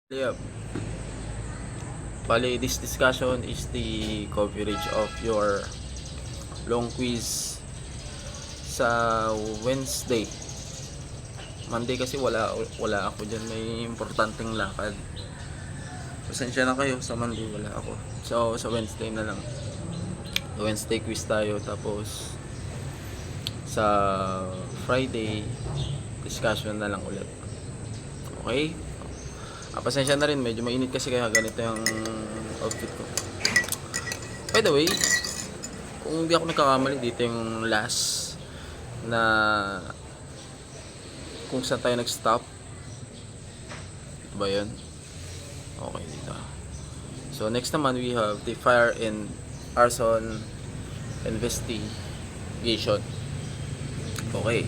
Yep. Bali, this discussion is the coverage of your long quiz sa Wednesday. Monday kasi wala ako diyan, may importanteng lakad. Pasensya na kayo, sa Monday wala ako. So sa Wednesday na lang. Wednesday quiz tayo, tapos sa Friday discussion na lang ulit. Okay? Pasensya na rin, medyo mainit kasi kaya ganito yung outfit ko. By the way, kung hindi ako nagkakamali, dito yung last na kung saan tayo nag-stop. Ito ba yun? Okay, dito. So next naman we have the fire and arson investigation. Okay.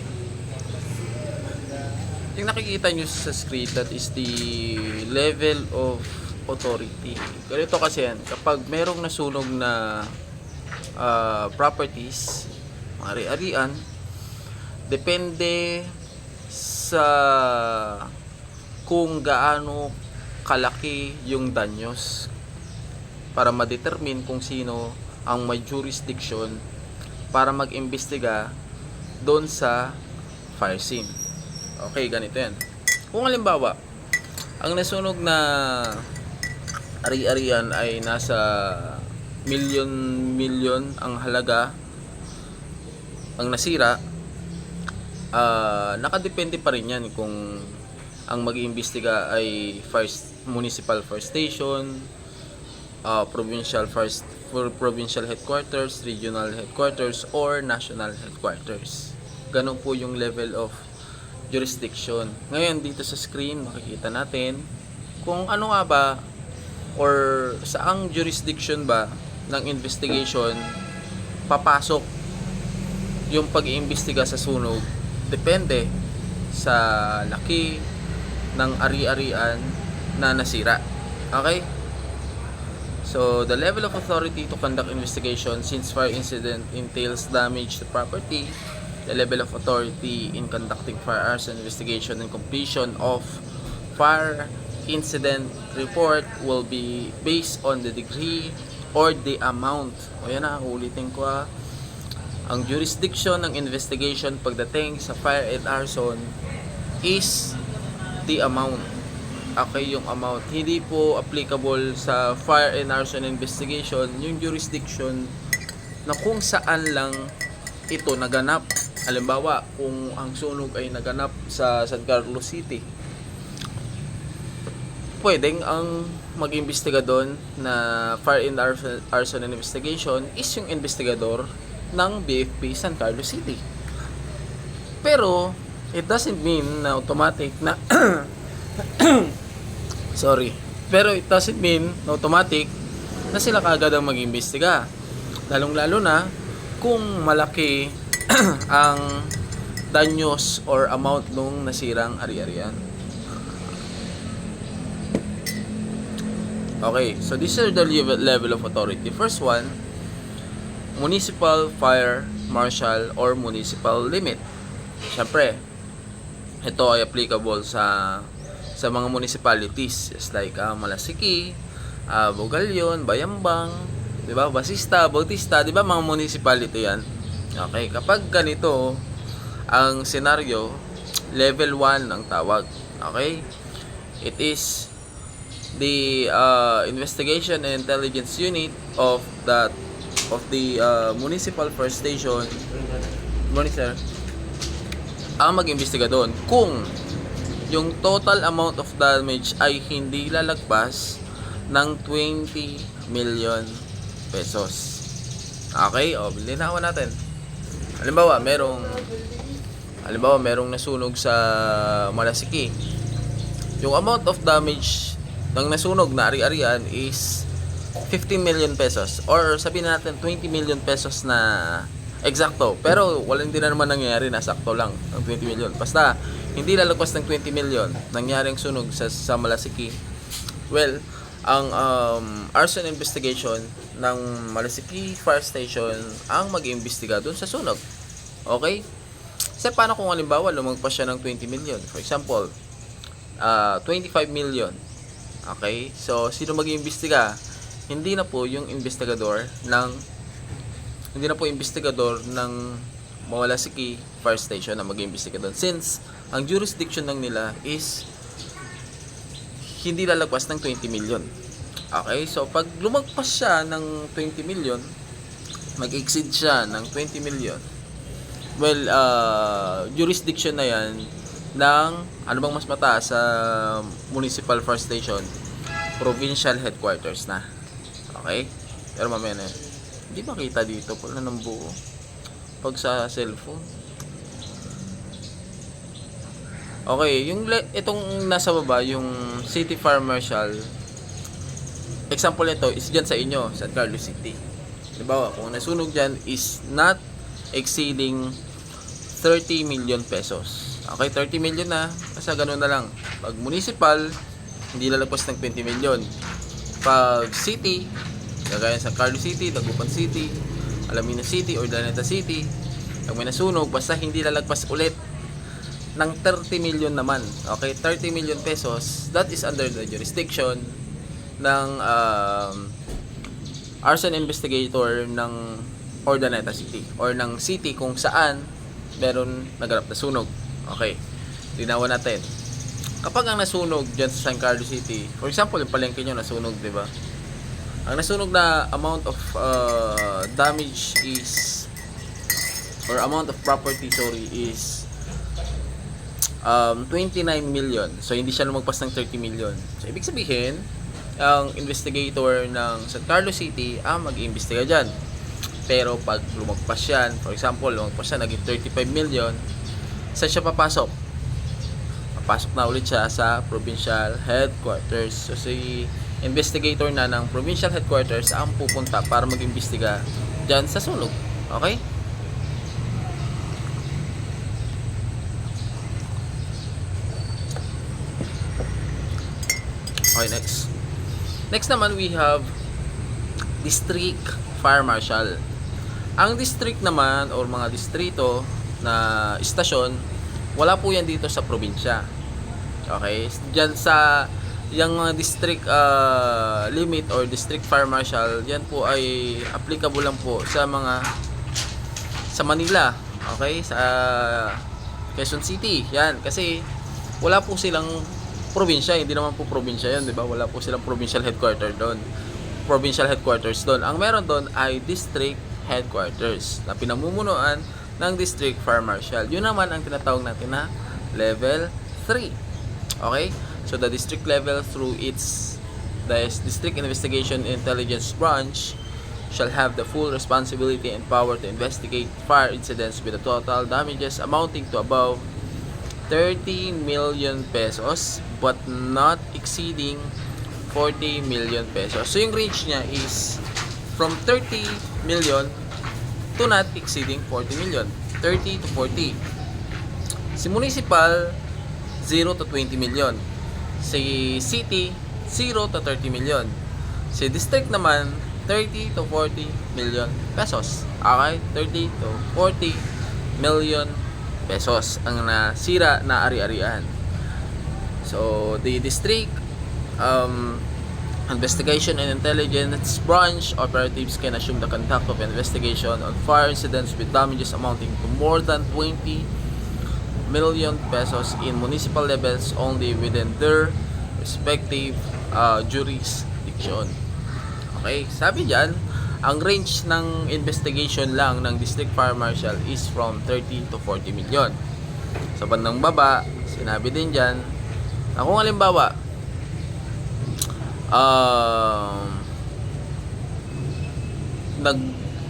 Yung nakikita nyo sa screen, that is the level of authority. Ganito kasi yan, kapag merong nasunog na properties, ari-arian, depende sa kung gaano kalaki yung danyos para ma-determine kung sino ang may jurisdiction para mag-imbestiga doon sa fire scene. Okay, ganito yan. Kung halimbawa, ang nasunog na ari-arian ay nasa milyon ang halaga, ang nasira, nakadepende pa rin yan kung ang mag-iimbestiga ay municipal fire station, provincial headquarters, regional headquarters, or national headquarters. Ganun po yung level of jurisdiction. Ngayon dito sa screen makikita natin kung ano nga ba or saang jurisdiction ba ng investigation papasok yung pag-iimbestiga sa sunog. Depende sa laki ng ari-arian na nasira. Okay? So, the level of authority to conduct investigation since fire incident entails damage to property. The level of authority in conducting fire arson investigation and completion of fire incident report will be based on the degree or the amount. O yan na, ulitin ko Ang jurisdiction ng investigation pagdating sa fire and arson is the amount. Okay, yung amount. Hindi po applicable sa fire and arson investigation yung jurisdiction na kung saan lang ito naganap. Halimbawa, kung ang sunog ay naganap sa San Carlos City, pwedeng ang mag-imbestiga doon na fire and arson investigation is yung investigador ng BFP San Carlos City. Pero it doesn't mean na automatic na Pero it doesn't mean na automatic na sila kaagad ang mag-imbestiga. Lalong-lalo na kung malaki ang danyos or amount nung nasirang ari-arian. Okay, so these are the level of authority. First one, municipal fire marshal or municipal limit. Siyempre, ito ay applicable sa mga municipalities just like Malasiki, Bugalyon, Bayambang, 'di ba? Basista, Bautista, 'di ba mga municipality 'yan? Okay, kapag ganito ang senaryo, level 1 ang tawag. Okay? It is the investigation and intelligence unit of the municipal fire station monitor ang mag-imbestiga doon kung yung total amount of damage ay hindi lalagpas ng 20 million pesos. Okay? O, linawan natin. Halimbawa, merong nasunog sa Malasiki. Yung amount of damage ng nasunog na ari-arian is 15 million pesos. Or sabihin natin 20 million pesos na eksakto. Pero hindi na naman nangyayari na sakto lang ng 20 million. Basta, hindi lalagpas ng 20 million nangyaring sunog sa Malasiki. Well, ang arson investigation ng Malasiki Fire Station ang mag-iimbestiga doon sa sunog. Okay? Kasi paano kung halimbawa lumagpas siya ng 20 million? For example, 25 million. Okay? So, sino mag-iimbestiga? Hindi na po yung investigador ng Mawala-Siki Fire Station na mag-iimbestiga doon. Since, ang jurisdiction lang nila is hindi lalagpas ng 20 million. Okay? So, pag lumagpas siya ng 20 million, mag-exceed siya ng 20 million, well, jurisdiction na yan ng ano bang mas mataas sa municipal fire station, provincial headquarters na. Okay? Pero mamaya na yun. Hindi makita dito pala ng buo pag sa cellphone. Okay, itong nasa baba, yung City Fire Marshal, example nito is dyan sa inyo, San Carlos City. Diba, kung nasunog dyan is not exceeding 30 million pesos. Okay, 30 million na, kasi ganun na lang. Pag municipal, hindi lalagpas ng 20 million. Pag city, kagaya sa Carlos City, Dagupan City, Alaminos City, or Daneta City, pag may nasunog, basta hindi lalagpas ulit ng 30 million naman. Okay, 30 million pesos, that is under the jurisdiction ng arson investigator ng Urdaneta City or ng city kung saan meron naganap na sunog. Okay, linawan natin. Kapag ang nasunog dyan sa San Carlos City, for example, yung palengke nyo nasunog, di ba? Ang nasunog na amount of damage is, or amount of property, is 29 million. So, hindi siya lumagpas ng 30 million. So, ibig sabihin, ang investigator ng San Carlos City ang mag-iimbestiga dyan. Pero, pag lumagpas yan, for example, lumagpas siya, naging 35 million, saan siya papasok? Papasok na ulit siya sa provincial headquarters. So, si investigator na ng provincial headquarters ang pupunta para mag-imbestiga dyan sa sunog. Okay? Okay, next. Next naman, we have District Fire Marshal. Ang district naman, or mga distrito na istasyon, wala po yan dito sa probinsya. Okay? Diyan sa yung mga district limit or district fire marshal, yan po ay applicable lang po sa Manila. Okay? Sa Quezon City. Yan. Kasi wala po silang probinsya. Hindi naman po probinsya yan, di ba? Wala po silang provincial headquarters doon. Ang meron doon ay district headquarters na pinamumunuan ng district fire marshal. Yun naman ang tinatawag natin na level 3. Okay? So the district level through the district investigation intelligence branch shall have the full responsibility and power to investigate fire incidents with a total damages amounting to above 30 million pesos but not exceeding 40 million pesos. So yung range niya is from 30 million to not exceeding 40 million. 30 to 40. Si municipal, 0 to 20 million. Si city, 0 to 30 million. Si district naman, 30 to 40 million pesos. Okay? 30 to 40 million pesos ang nasira na ari-arian. So, the district investigation and intelligence branch operatives can assume the conduct of investigation on fire incidents with damages amounting to more than 20 million pesos in municipal levels only within their respective jurisdiction. Okay, sabi dyan, ang range ng investigation lang ng district fire marshal is from 30 to 40 million. Sa bandang baba, sinabi din dyan, na kung halimbawa,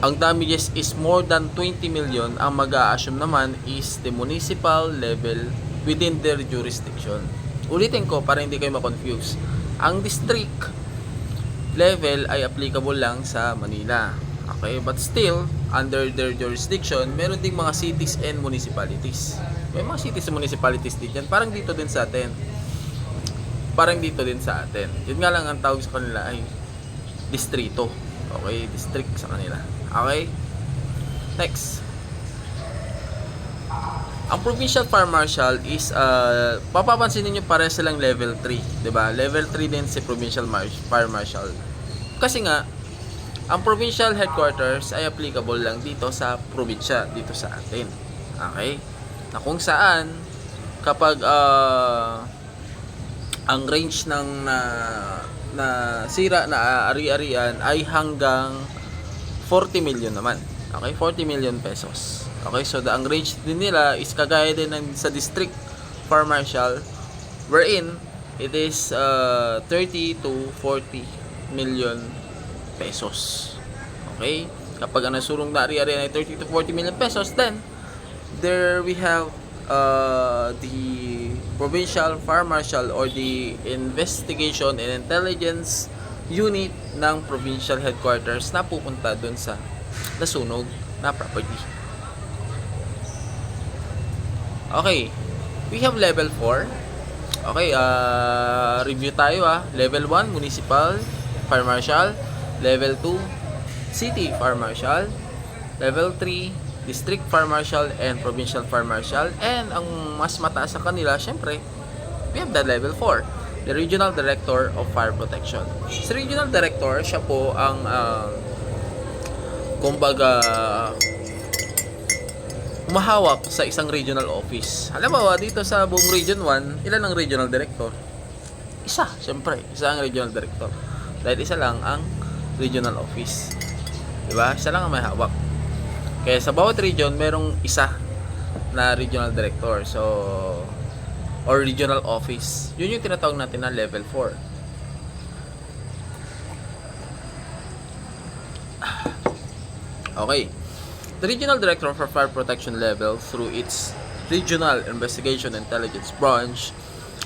ang damages is more than 20 million, ang mag-a-assume naman is the municipal level within their jurisdiction. Ulitin ko para hindi kayo ma-confuse. Ang district level ay applicable lang sa Manila. Okay? But still, under their jurisdiction, meron ding mga cities and municipalities. May mga cities and municipalities din dyan. Parang dito din sa atin. Yun nga lang ang tawag sa kanila ay distrito. Okay? District sa kanila. Okay? Next. Ang Provincial Fire Marshal is papapansin niyo pare silang level 3, 'di ba? Level 3 din si Provincial Fire Marshal. Kasi nga ang Provincial Headquarters ay applicable lang dito sa probinsya, dito sa atin. Okay? Na kung saan kapag ang range ng na sira na ari-arian ay hanggang 40 million naman. Okay, 40 million pesos. Okay, so ang range din nila is kagaya din ng sa district fire marshal wherein it is 30 to 40 million pesos. Okay? Kapag ang nasurong na ari-arian ay 30 to 40 million pesos, then there we have the provincial fire marshal or the investigation and intelligence unit ng provincial headquarters na pupunta dun sa nasunog na property. Okay, we have level 4. Okay, review tayo Level 1, municipal fire marshal. Level 2, city fire marshal. Level 3, district fire marshal and provincial fire marshal. And ang mas mataas sa kanila, syempre, we have the level 4, the regional director of fire protection. Si regional director, siya po ang kumbaga humahawak sa isang regional office. Alam mo dito sa buong region 1, ilan ang regional director? Isa, syempre, isa ang regional director. Dahil isa lang ang regional office. Diba? Isa lang ang may hawak. Kaya sa bawat region, merong isa na regional director. So, or regional office. Yun yung tinatawag natin na level 4. Okay. The regional director for fire protection level through its regional investigation intelligence branch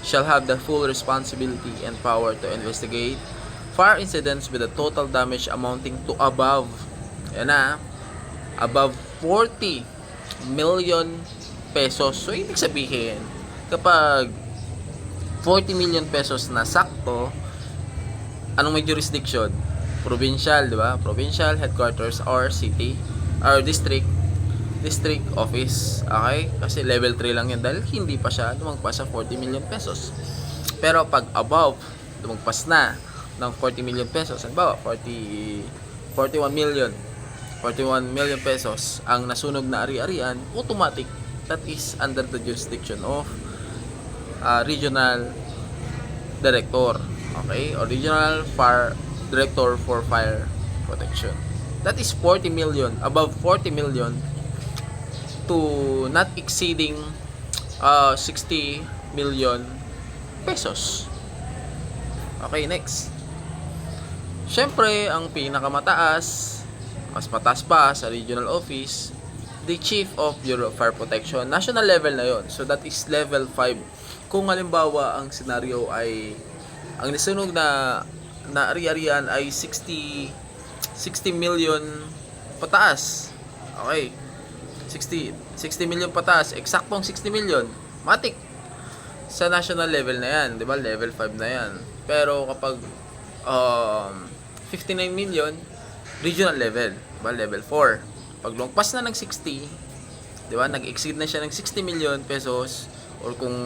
shall have the full responsibility and power to investigate fire incidents with a total damage amounting to above 40 million pesos. So, ibig sabihin, kapag 40 million pesos na sakto, anong may jurisdiction? Provincial, di ba? Provincial headquarters or city or district office. Okay? Kasi level 3 lang yan dahil hindi pa siya lumagpas sa 40 million pesos. Pero pag above, lumagpas na ng 40 million pesos, halimbawa 41 million pesos ang nasunog na ari-arian, automatic that is under the jurisdiction of regional director. Okay? Or regional fire director for fire protection. That is 40 million, above 40 million to not exceeding 60 million pesos. Okay, next. Siyempre, ang pinakamataas, mas mataas pa sa regional office, the Chief of Bureau of Fire Protection. National level na yon. So that is level 5. Kung halimbawa ang scenario ay ang nasunog na ari-arian ay 60 million pataas. Okay. 60 million pataas, eksaktong 60 million. Matik. Sa national level na yan, 'di ba? Level 5 na yan. Pero kapag 59 million, regional level, 'di ba? Level 4. Pag lumagpas na ng 60, 'di ba? Nag-exceed na siya ng 60 million pesos or kung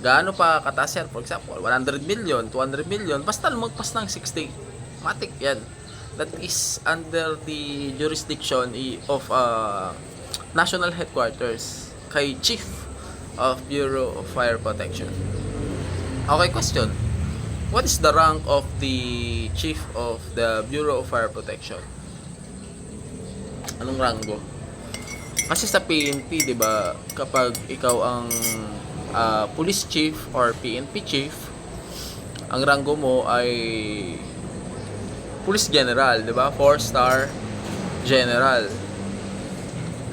gaano pa kataas yan, for example, 100 million, 200 million, basta lumagpas ng 60, matik yan. That is under the jurisdiction of national headquarters kay Chief of Bureau of Fire Protection. Okay, question. What is the rank of the Chief of the Bureau of Fire Protection? Anong ranggo? Kasi sa PNP, 'di ba, kapag ikaw ang police chief or PNP chief, ang ranggo mo ay police general, 'di ba? 4-star general.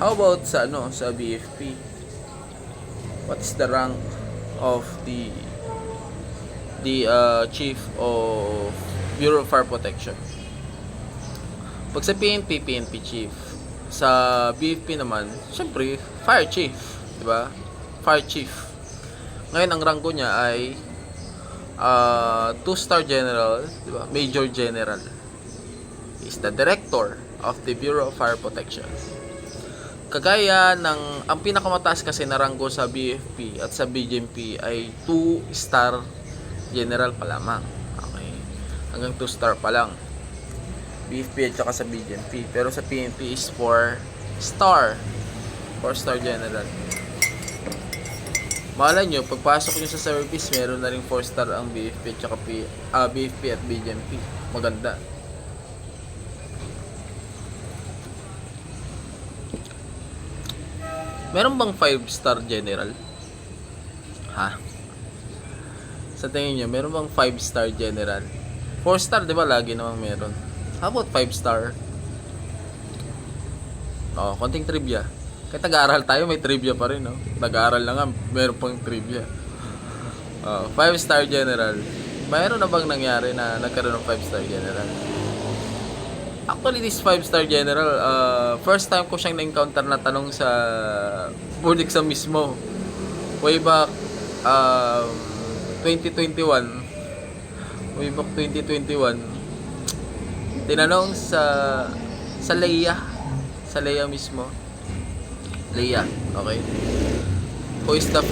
How about sa sa BFP? What's the rank of the Chief of Bureau of Fire Protection? Pag sa PNP chief. Sa BFP naman, syempre, fire chief, 'di ba? Fire chief. Ngayon ang ranggo niya ay 2-star general, 'di ba? Major general. Is the director of the Bureau of Fire Protection. Kagaya ng, ang pinakamataas kasi na ranggo sa BFP at sa BGMP ay 2-star general pa lamang. Okay. Hanggang 2-star pa lang. BFP at saka sa BGMP. Pero sa PNP is 4-star. 4-star general. Malay nyo, pagpasok nyo sa service, meron na rin 4-star ang BFP at saka BFP at BGMP. Maganda. Meron bang 5-star general? Ha? Sa tingin nyo, meron bang 5-star general? 4-star, di ba? Lagi namang meron. How about 5-star? Oh, konting trivia. Kahit nag-aaral tayo, may trivia pa rin, no? Nag-aaral lang nga, meron pang trivia. 5-star general. Mayroon na bang nangyari na nagkaroon ng 5-star general? Actually, this 5-star general, first time ko siyang na-encounter na tanong sa board exam mismo. Way back 2021. Way back 2021. Tinanong sa Leia. Sa Leia mismo. Leia, okay? Who is the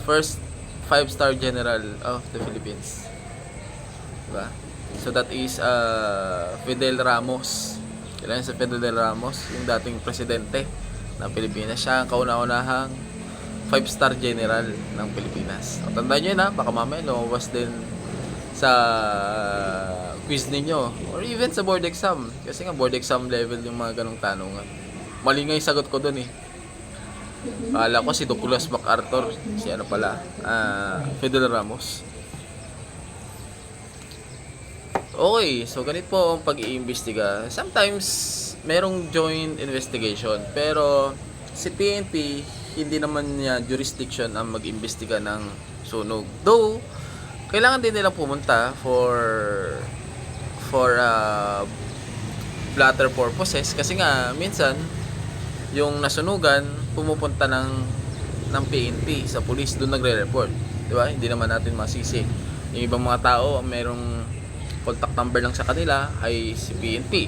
first 5-star general of the Philippines? Diba? So that is Fidel Ramos. Kailan sa Fidel Ramos, yung dating presidente ng Pilipinas. Siya ang kauna-unahang 5-star general ng Pilipinas. O, tandaan nyo yun, ha? Baka mamaya lumabas din sa quiz ninyo or even sa board exam. Kasi nga board exam level yung mga ganong tanungan. Mali nga yung sagot ko dun eh. Akala ko si Douglas MacArthur. Si ano pala? Fidel Ramos. Okay, so ganito po ang pag-iimbestiga. Sometimes, merong joint investigation. Pero, si PNP, hindi naman niya jurisdiction ang mag-imbestiga ng sunog. Though, kailangan din nilang pumunta for blatter purposes. Kasi nga, minsan, yung nasunugan, pumupunta ng PNP sa police, doon nagre-report. Diba? Hindi naman natin masisi. Yung ibang mga tao, merong contact number lang sa kanila ay si PNP.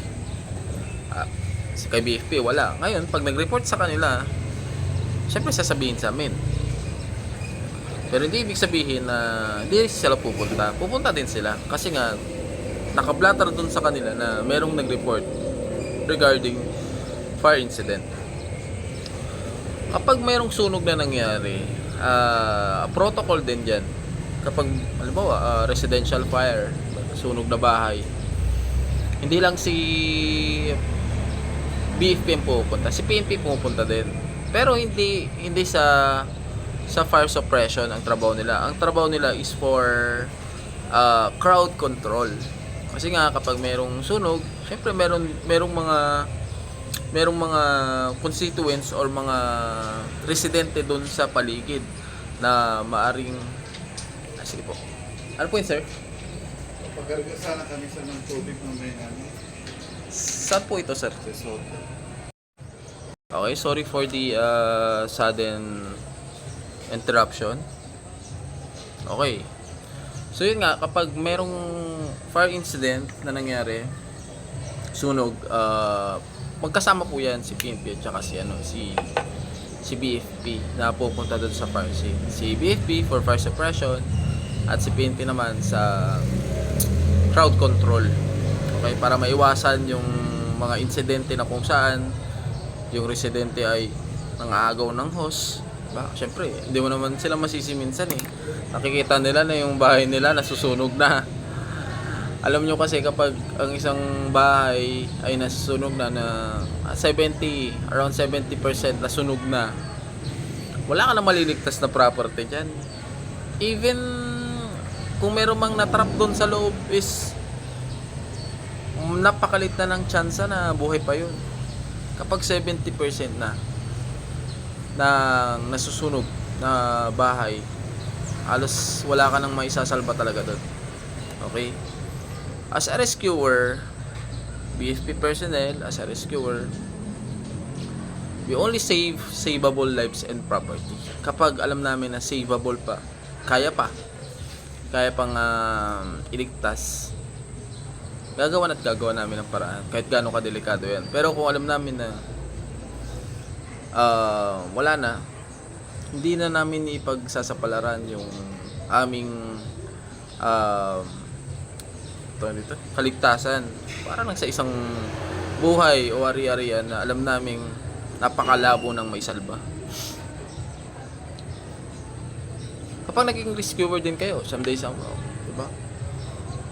Si kay BFP wala. Ngayon, pag nag-report sa kanila, syempre sasabihin sa amin. Pero hindi ibig sabihin na hindi sila pupunta. Pupunta din sila. Kasi nga, nakablatter dun sa kanila na merong nag-report regarding fire incident. Kapag merong sunog na nangyari, protocol din dyan. Kapag, halimbawa, residential fire, sunog na bahay, hindi lang si BFP pupunta, si PNP pupunta din. Pero hindi sa fire suppression ang trabaho nila. Ang trabaho nila is for crowd control. Kasi nga kapag merong sunog, syempre merong mga constituents or mga residente doon sa paligid na maaring sige po. Ano po yun, sir? Pagkarga sana kami sa ng tubig ng may namin. Saan po ito, sir? Okay, sorry for the sudden interruption. Okay. So yun nga, kapag merong fire incident na nangyari, sunog, magkasama po yan si PNP at saka si BFP na pupunta doon sa fire scene. Si BFP for fire suppression at si PNP naman sa crowd control. Okay, para maiwasan yung mga insidente na kung saan yung residente ay nangaagaw ng hose. Diba? Siyempre, hindi mo naman sila masisi minsan eh. Nakikita nila na yung bahay nila nasusunog na. Alam nyo kasi kapag ang isang bahay ay nasusunog na around 70% nasunog na, wala ka na maliligtas na property dyan. Even kung meron mang natrap doon sa loob is napakalit na ng tsansa na buhay pa yun. Kapag 70% na nasusunog na bahay, halos wala ka nang maisasalba talaga doon. Okay? As a rescuer, BFP personnel, as a rescuer, we only save savable lives and property. Kapag alam namin na savable pa, kaya pang iligtas, gagawa namin ng paraan kahit gaano kadelikado yan. Pero kung alam namin na wala na, hindi na namin ipagsasapalaran yung aming dito, kaligtasan para lang sa isang buhay o ari-arian na alam naming napakalabo ng may salba. Kapag naging rescuer din kayo, someday somehow, diba?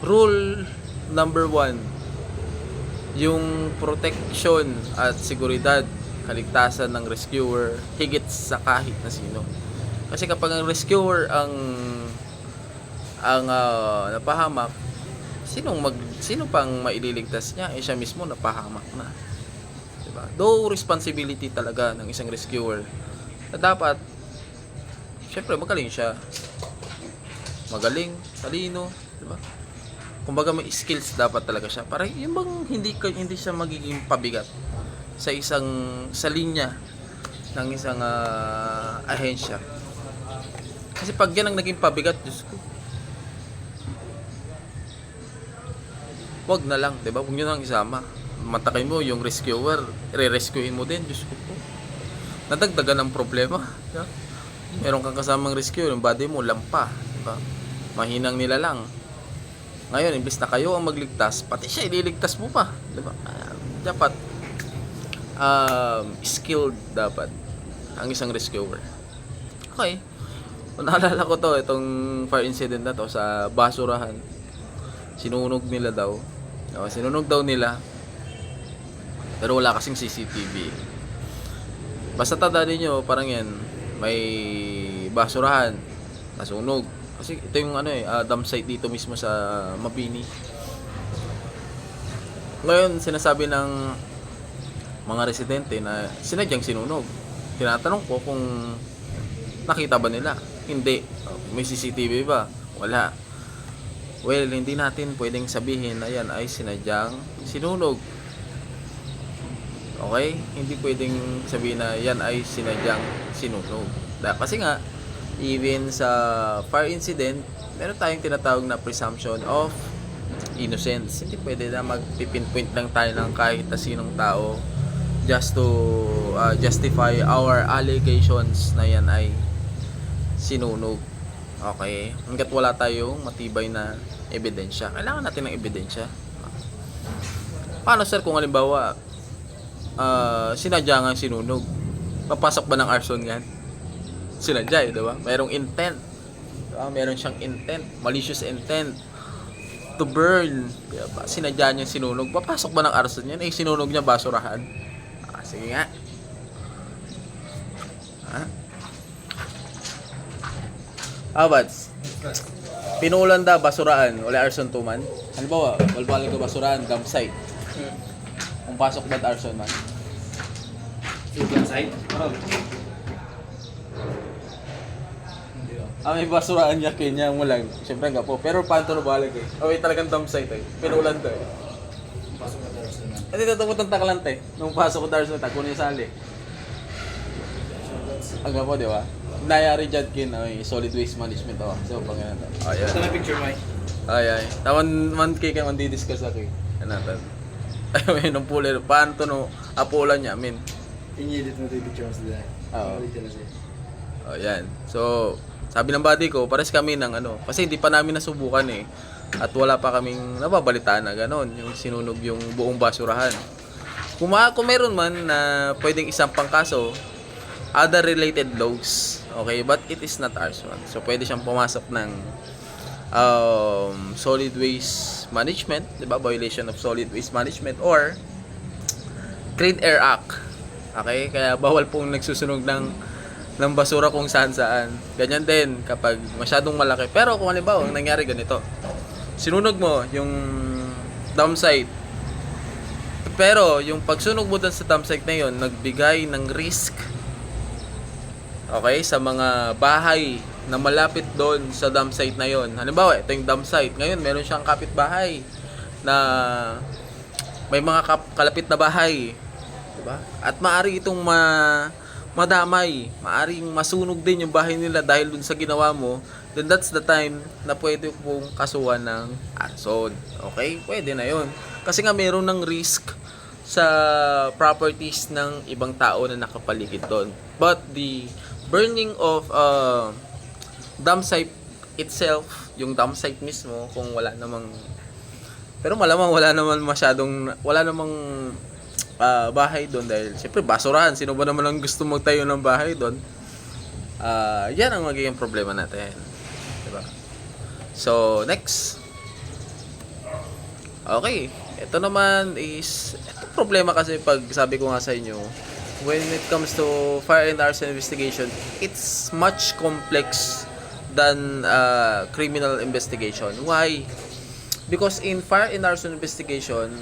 Rule number 1, yung protection at seguridad, kaligtasan ng rescuer higit sa kahit na sino. Kasi kapag ang rescuer ang napahamak, sino pang maililigtas niya? Siya mismo napahamak na. Diba? Though responsibility talaga ng isang rescuer na dapat syempre magaling siya. Magaling, talino, diba? Kumbaga may skills dapat talaga siya para yung bang hindi siya magiging pabigat sa linya ng isang ahensya. Kasi pag yan ang naging pabigat, Diyos ko, wag na lang, 'di ba? Huwag niyo nang isama. Matakay mo yung rescuer, re-rescuein mo din, Diyos ko po. Nadagdagan ng problema, 'di ba? Meron kang kasamang rescuer, yung body mo lampa, 'di ba? Mahinang nila lang. Ngayon, imbes na kayo ang magligtas, pati siya ililigtas mo pa, 'di ba? Dapat skilled dapat ang isang rescuer. Okay. Naalala ko to, itong fire incident na to sa basurahan. Sinunog nila daw. Sinunog daw nila. Pero wala kasing CCTV. Basta tandaan niyo, parang yan, may basurahan, nasunog. Kasi ito yung dump site dito mismo sa Mabini. Ngayon, sinasabi ng mga residente na sinadyang sinunog. Tinatanong ko kung nakita ba nila. Hindi. May CCTV ba? Wala. Well, hindi natin pwedeng sabihin na yan ay sinadyang sinunog. Okay? Hindi pwedeng sabihin na yan ay sinadyang sinunog. Kasi nga, even sa fire incident, meron tayong tinatawag na presumption of innocence. Hindi pwede na magpipinpoint lang tayo ng kahit na sinong tao just to justify our allegations na yan ay sinunog. Okay? Hanggat wala tayong matibay na ebidensya. Kailangan natin ng ebidensya. Paano sir kung halimbawa sinadya nga sinunog? Papasok ba ng arson yan? Sinadya, diba? Mayroong intent. Diba? Meron siyang intent. Malicious intent to burn. Diba? Sinadya niya sinunog. Papasok ba ng arson yan? Sinunog niya basurahan. Sige nga. Abats. Pinulanda basuraan, wala arson tuman. Halimbawa, balbalan ka basuraan, dump site. Kung pasok ba arson man? Dump site? May basuraan niya kanya mo lang. Siyempre nga po. Pero paano balag may talagang dump site Pinulanda Pasok ka tayo sa naman. At ito ang takalante. Nung pasok ko Darson, kunin yung sali. Aga po, di ba? Nayari dyan solid waste management. So, pang yan. Ito na picture, Mike. Ay. Tawan man kay man didiscuss ako Ano natin? Ay, nung puli. Paano to no? Apulan niya, min. In-edit mo ito yung picture mo sila. Oo. Original siya. Yan. So, sabi ng buddy ko, pares kami ng kasi hindi pa namin nasubukan At wala pa kaming nababalitaan na gano'n, yung sinunog yung buong basurahan. Kung meron man na pwedeng isampang kaso, other related laws, okay, but it is not arson. So pwede siyang pumasok ng solid waste management, 'di ba? Violation of solid waste management or Clean Air Act. Okay? Kaya bawal pong nagsusunog ng basura kung saan-saan. Ganyan din kapag masyadong malaki. Pero kung halimbawa, ang nangyari ganito, sinunog mo yung dump site. Pero yung pagsunog mo dun sa dump site na yun, nagbigay ng risk, okay, sa mga bahay na malapit doon sa dump site na yun. Halimbawa, ito yung dump site. Ngayon, meron siyang kapitbahay na may mga kalapit na bahay. Diba? At maaari itong madamay, maaring masunog din yung bahay nila dahil dun sa ginawa mo, then that's the time na pwede pong kasuhan ng arson. Okay? Pwede na yon. Kasi nga meron ng risk sa properties ng ibang tao na nakapaligid doon. But the burning of dam site itself, yung dam site mismo, kung wala namang, pero malamang wala namang bahay doon dahil siyempre basurahan, sino ba naman ang gusto magtayo ng bahay doon? Yan ang magiging problema natin, diba? So next, okay, ito naman is problema kasi pag sabi ko nga sa inyo, when it comes to fire and arson investigation, it's much complex than criminal investigation. Why? Because in fire and arson investigation,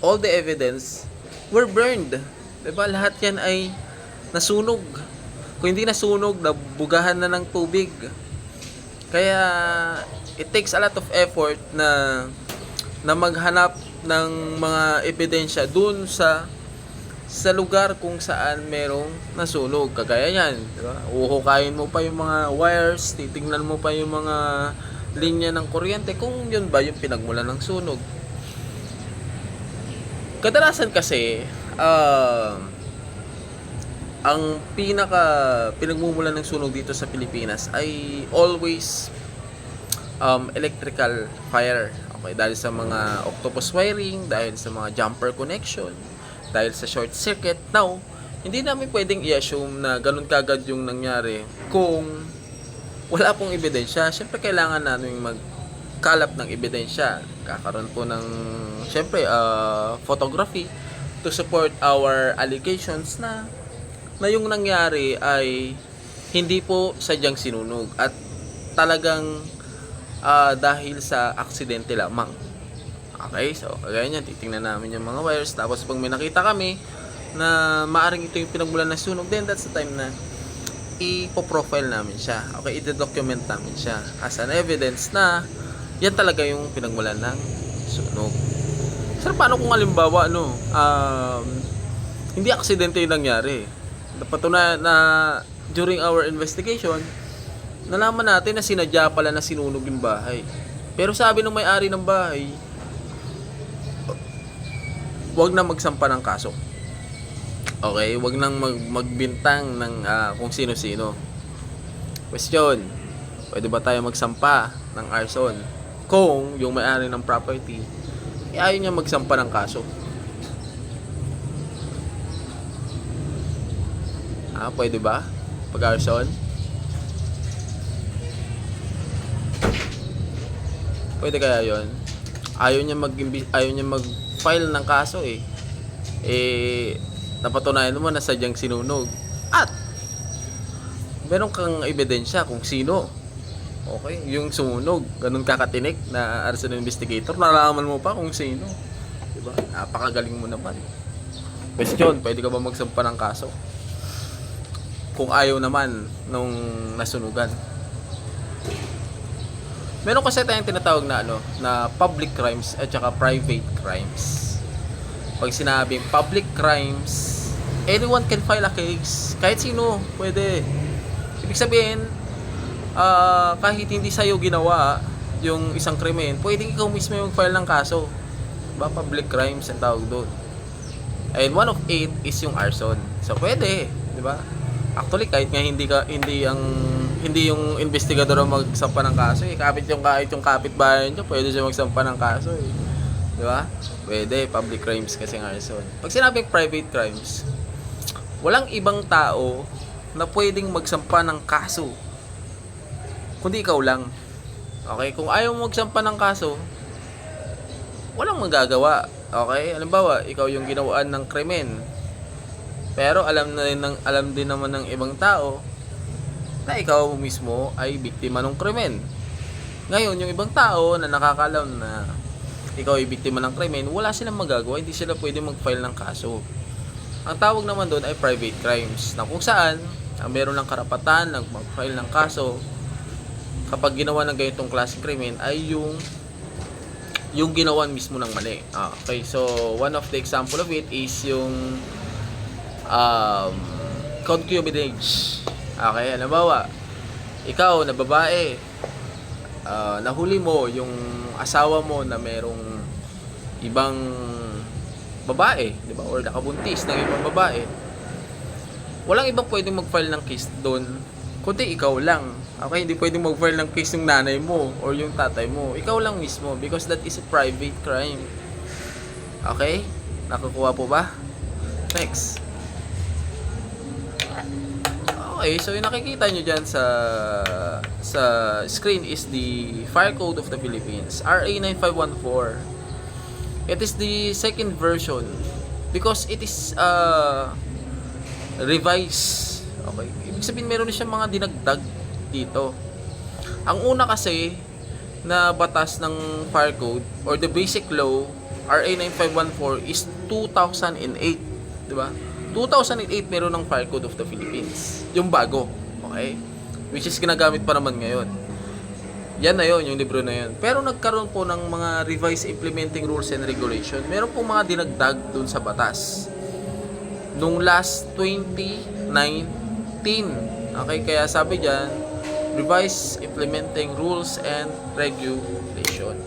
all the evidence were burned. Diba? Lahat yan ay nasunog. Kung hindi nasunog, nabugahan na ng tubig. Kaya, it takes a lot of effort na maghanap ng mga ebidensya dun sa lugar kung saan merong nasunog. Kagaya yan. Diba? Uhukayin mo pa yung mga wires, titingnan mo pa yung mga linya ng kuryente kung yun ba yung pinagmulan ng sunog. Kadalasan kasi, ang pinagmumulan ng sunog dito sa Pilipinas ay always electrical fire. Okay, dahil sa mga octopus wiring, dahil sa mga jumper connection, dahil sa short circuit. Now, hindi namin pwedeng i-assume na ganun kagad yung nangyari kung wala pong ebidensya. Siyempre, kailangan namin magkalap ng ebidensya. Kakaroon po ng, siyempre, photography to support our allegations na yung nangyari ay hindi po sadyang sinunog at talagang dahil sa aksidente lamang. Okay, so kagaya niyan, titingnan namin yung mga wires, tapos pag may nakita kami na maaring ito yung pinagmulan ng sunog, then that's the time na ipo-profile namin siya. Okay, i-document namin siya as an evidence na yan talaga yung pinagmulan ng sunog. Sir, paano kung halimbawa hindi aksidente yung nangyari? Napatunayan na during our investigation, nalaman natin na sinadya pala na sinunog yung bahay. Pero sabi ng may-ari ng bahay, wag na magsampa ng kaso. Okay, wag nang magbintang ng kung sino-sino. Question, pwede ba tayo magsampa ng arson kung yung may-ari ng property ayaw niya magsampa ng kaso? Pwede ba? Pag arson? Pwede kaya yon? Ayaw niya mag-file ng kaso eh. Napatunayan mo na sadyang sinunog. At meron kang ebidensya kung sino. Okay, yung sumunog, ganun kakatinik na arson investigator, nalaman mo pa kung sino. Diba? Napakagaling mo naman. Question, pwede ka ba magsampa ng kaso? Kung ayaw naman nung nasunugan. Meron kasi tayong tinatawag na na public crimes at saka private crimes. Pag sinabing public crimes, anyone can file a case. Kahit sino, pwede. Ibig sabihin, kahit hindi sa'yo ginawa yung isang krimen, pwedeng ikaw mismo yung file ng kaso. Diba? Public crimes ang tawag doon. And one of it is yung arson. So pwede, di ba? Actually, kahit nga hindi yung investigador ang magsampa ng kaso eh. Kahit yung kapitbahay niyo, pwede siya magsampa ng kaso eh. Di ba? Pwede, public crimes kasi ng arson. Pag sinabing private crimes, walang ibang tao na pwedeng magsampa ng kaso kundi ikaw lang. Okay? Kung ayaw mo magsampa ng kaso, walang magagawa. Okay? Halimbawa, ikaw yung ginawaan ng krimen. Pero alam din naman ng ibang tao na ikaw mismo ay biktima ng krimen. Ngayon, yung ibang tao na nakakalam na ikaw ay biktima ng krimen, wala silang magagawa, hindi sila pwede mag-file ng kaso. Ang tawag naman doon ay private crimes, na kung saan ang meron ng karapatan na mag-file ng kaso kapag ginawa ng ganitong klaseng krimen ay yung ginawan mismo ng mali. Okay, so one of the example of it is yung concubinage. Okay, halimbawa, ikaw na babae, nahuli mo yung asawa mo na merong ibang babae, di ba? Or nakabuntis ng ibang babae. Walang ibang pwedeng mag-file ng case doon, kundi ikaw lang. Okay, hindi pwedeng mag-file ng case ng nanay mo or yung tatay mo. Ikaw lang mismo because that is a private crime. Okay? Nakukuha po ba? Next. Okay, so yung nakikita nyo dyan sa screen is the Fire Code of the Philippines, RA 9514. It is the second version because it is revised. Okay, ibig sabihin meron na siyang mga dinagdag dito. Ang una kasi na batas ng Fire Code or the basic law RA 9514 is 2008, di ba? 2008 meron ng Fire Code of the Philippines. Yung bago. Okay? Which is ginagamit pa naman ngayon. Yan na yun, yung libro na yun. Pero nagkaroon po ng mga revised implementing rules and regulation. Meron pong mga dinagdag dun sa batas. Nung last 2019. Okay? Kaya sabi dyan, revised implementing rules and regulation.